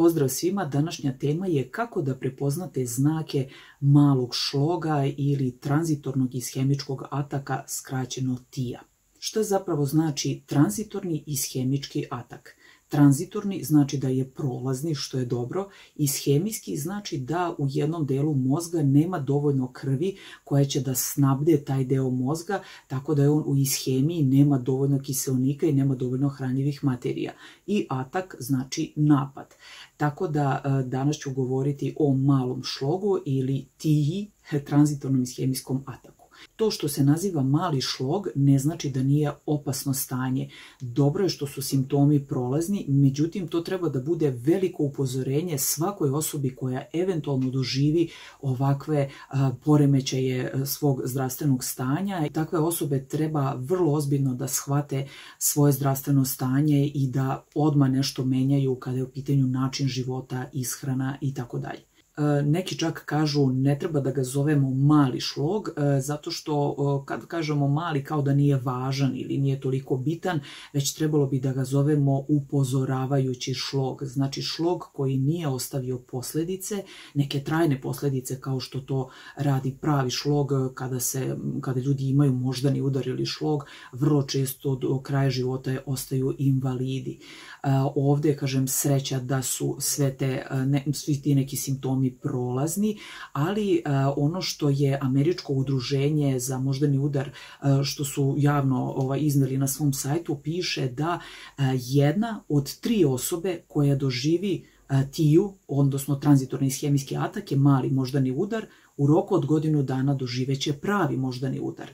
Pozdrav svima, današnja tema je kako da prepoznate znake malog šloga ili tranzitornog ishemičkog ataka, skraćeno TIA. Šta zapravo znači tranzitorni ishemički atak? Tranzitorni znači da je prolazni, što je dobro. Ishemijski znači da u jednom delu mozga nema dovoljno krvi koja će da snabde taj deo mozga, tako da je on u ishemiji, nema dovoljno kiseonika i nema dovoljno hranjivih materija. I atak znači napad. Tako da danas ću govoriti o malom šlogu ili TII, tranzitornom ishemijskom ataku. To što se naziva mali šlog ne znači da nije opasno stanje. Dobro je što su simptomi prolazni, međutim to treba da bude veliko upozorenje svakoj osobi koja eventualno doživi ovakve poremećaje svog zdravstvenog stanja. Takve osobe treba vrlo ozbiljno da shvate svoje zdravstveno stanje i da odmah nešto menjaju kada je u pitanju način života, ishrana itd. Neki čak kažu ne treba da ga zovemo mali šlog, zato što kad kažemo mali kao da nije važan ili nije toliko bitan, već trebalo bi da ga zovemo upozoravajući šlog. Znači šlog koji nije ostavio posljedice, neke trajne posljedice kao što to radi pravi šlog kada ljudi imaju moždani udar ili šlog, vrlo često do kraja života ostaju invalidi. Ovdje, kažem, sreća da su svi ti neki simptomi prolazni, ali ono što je Američko udruženje za moždani udar, što su javno izneli na svom sajtu, piše da 1 od 3 osobe koja doživi TIU, odnosno tranzitorni ishemijski atak, je mali moždani udar, u roku od godinu dana doživeće pravi moždani udar.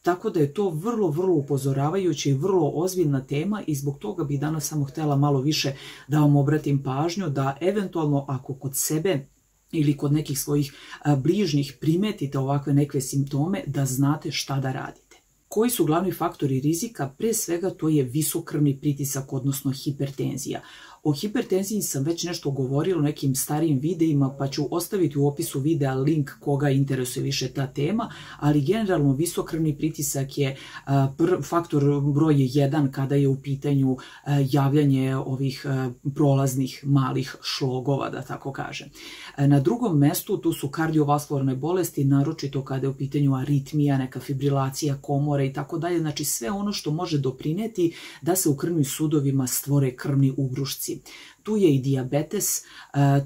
Tako da je to vrlo, vrlo upozoravajuća i vrlo ozbiljna tema i zbog toga bih danas samo htjela malo više da vam obratim pažnju da eventualno ako kod sebe ili kod nekih svojih bližnjih primetite ovakve neke simptome, da znate šta da radite. Koji su glavni faktori rizika? Pre svega to je visok krvni pritisak, odnosno hipertenzija. O hipertenziji sam već nešto govorila u nekim starijim videima, pa ću ostaviti u opisu videa link koga interesuje više ta tema, ali generalno visok krvni pritisak je faktor broj 1 kada je u pitanju javljanje ovih prolaznih malih šlogova, da tako kažem. Na drugom mestu tu su kardiovaskularne bolesti, naročito kada je u pitanju aritmija, neka fibrilacija komore i tako dalje, znači sve ono što može doprineti da se u krvnim sudovima stvore krvni ugrušci. Tu je i dijabetes,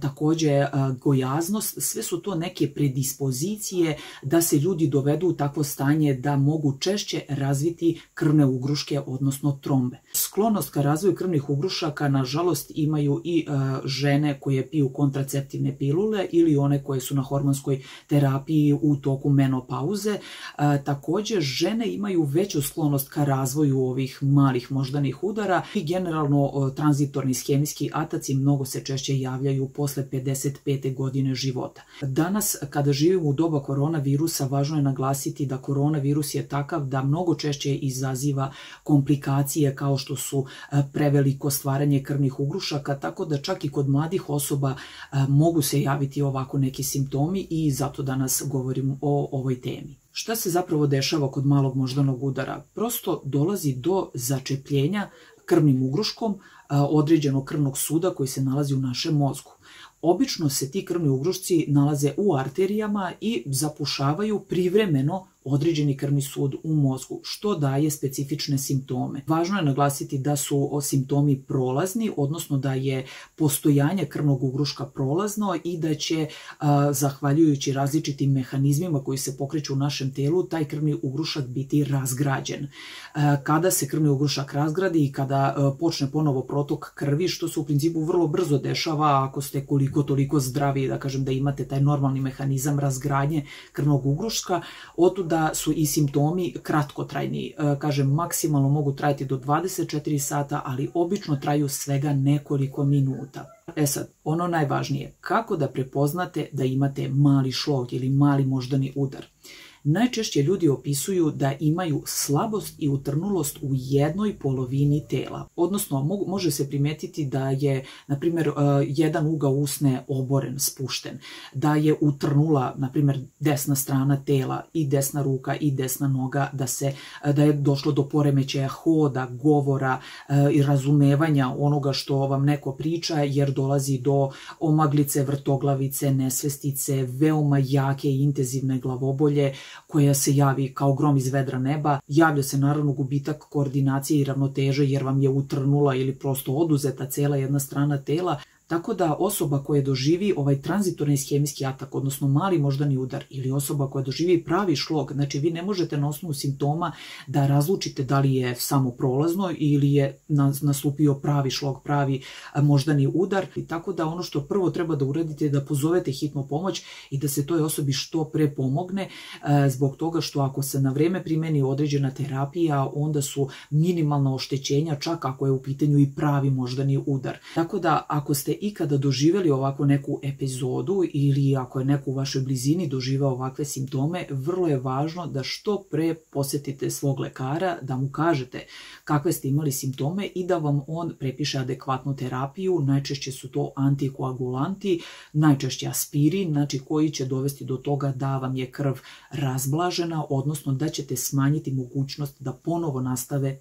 također gojaznost, sve su to neke predispozicije da se ljudi dovedu u takvo stanje da mogu češće razviti krvne ugruške, odnosno trombe. Sklonost ka razvoju krvnih ugrušaka, nažalost, imaju i žene koje piju kontraceptivne pilule ili one koje su na hormonskoj terapiji u toku menopauze. Također, žene imaju veću sklonost ka razvoju ovih malih moždanih udara i generalno tranzitorni ishemijski ataci mnogo se češće javljaju posle 55. godine života. Danas, kada živimo u doba koronavirusa, važno je naglasiti da koronavirus je takav da mnogo češće izaziva komplikacije kao što su preveliko stvaranje krvnih ugrušaka, tako da čak i kod mladih osoba mogu se javiti ovako neki simptomi i zato danas govorim o ovoj temi. Šta se zapravo dešava kod malog moždanog udara? Prosto dolazi do začepljenja krvnim ugruškom određenog krvnog suda koji se nalazi u našem mozgu. Obično se ti krvni ugrušci nalaze u arterijama i zapušavaju privremeno određeni krvni sud u mozgu, što daje specifične simptome. Važno je naglasiti da su simptomi prolazni, odnosno da je postojanje krvnog ugruška prolazno i da će, zahvaljujući različitim mehanizmima koji se pokreću u našem telu, taj krvni ugrušak biti razgrađen. Kada se krvni ugrušak razgradi i kada počne ponovo protok krvi, što se u principu vrlo brzo dešava ako ste koliko toliko zdravi, da kažem da imate taj normalni mehanizam razgradnje krvnog ugruška, otud da su i simptomi kratkotrajni. Kažem, maksimalno mogu trajati do 24 sata, ali obično traju svega nekoliko minuta. Sad, ono najvažnije, kako da prepoznate da imate mali šlog ili mali moždani udar? Najčešće ljudi opisuju da imaju slabost i utrnulost u jednoj polovini tela. Odnosno, može se primetiti da je, na primjer, jedan ugao usne oboren, spušten, da je utrnula, na primjer, desna strana tela i desna ruka i desna noga, da je došlo do poremećaja hoda, govora i razumevanja onoga što vam neko priča, jer dolazi do omaglice, vrtoglavice, nesvestice, veoma jake i intenzivne glavobolje koja se javi kao grom iz vedra neba. Javlja se naravno gubitak koordinacije i ravnoteže jer vam je utrnula ili prosto oduzeta cela jedna strana tela. Tako da osoba koja doživi ovaj tranzitorni ishemijski atak, odnosno mali moždani udar, ili osoba koja doživi pravi šlog, znači vi ne možete na osnovu simptoma da razlučite da li je samo prolazno ili je nastupio pravi šlog, pravi moždani udar. I tako da ono što prvo treba da uradite je da pozovete hitnu pomoć i da se toj osobi što pre pomogne, zbog toga što ako se na vreme primeni određena terapija, onda su minimalna oštećenja, čak ako je u pitanju i pravi moždani udar. Tako da ako ste ikada doživjeli ovakvu neku epizodu ili ako je neko u vašoj blizini doživao ovakve simptome, vrlo je važno da što pre posjetite svog lekara, da mu kažete kakve ste imali simptome i da vam on prepiše adekvatnu terapiju. Najčešće su to antikoagulanti, najčešće aspirin, znači koji će dovesti do toga da vam je krv razblažena, odnosno da ćete smanjiti mogućnost da ponovo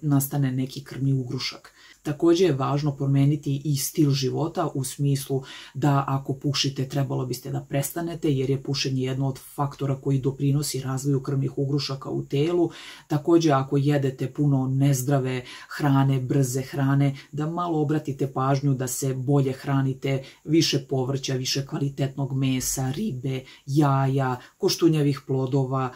nastane neki krvni ugrušak. Također je važno promeniti i stil života u smislu da ako pušite trebalo biste da prestanete, jer je pušenje jedno od faktora koji doprinosi razvoju krvnih ugrušaka u telu. Također ako jedete puno nezdrave hrane, brze hrane, da malo obratite pažnju da se bolje hranite, više povrća, više kvalitetnog mesa, ribe, jaja, koštunjavih plodova,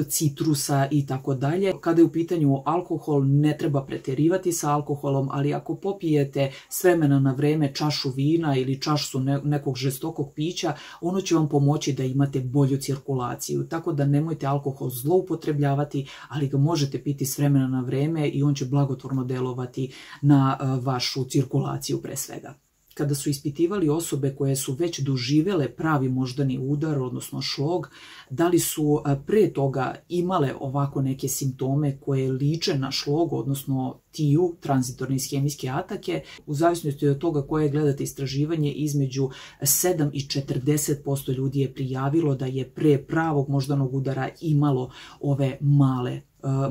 citrusa i tako dalje. Kada je u pitanju alkohol, ne treba pretjerivati sa alkoholom, ali ako popijete s vremena na vreme čašu vina ili čašu nekog žestokog pića, ono će vam pomoći da imate bolju cirkulaciju. Tako da nemojte alkohol zloupotrebljavati, ali ga možete piti s vremena na vreme i on će blagotvorno delovati na vašu cirkulaciju pre svega. Kada su ispitivali osobe koje su već doživjele pravi moždani udar, odnosno šlog, da li su pre toga imale ovako neke simptome koje liče na šlog, odnosno TIU, tranzitorne ishemijske atake, u zavisnosti od toga koje gledate istraživanje, između 7 i 40% ljudi je prijavilo da je pre pravog moždanog udara imalo ove male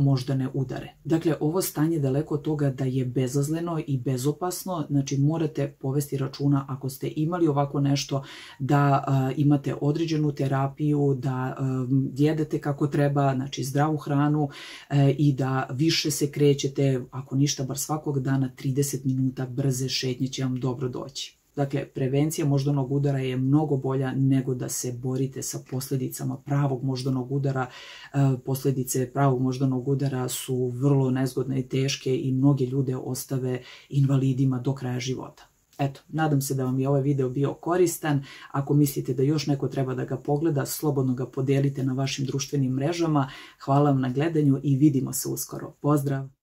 moždane udare. Dakle, ovo stanje daleko od toga da je bezazleno i bezopasno, znači morate povesti računa ako ste imali ovako nešto da imate određenu terapiju, da jedete kako treba, znači zdravu hranu i da više se krećete, ako ništa bar svakog dana 30 minuta brze šetnje će vam dobro doći. Dakle, prevencija moždanog udara je mnogo bolja nego da se borite sa posljedicama pravog moždanog udara. Posljedice pravog moždanog udara su vrlo nezgodne i teške i mnoge ljude ostave invalidima do kraja života. Eto, nadam se da vam je ovaj video bio koristan. Ako mislite da još neko treba da ga pogleda, slobodno ga podelite na vašim društvenim mrežama. Hvala vam na gledanju i vidimo se uskoro. Pozdrav!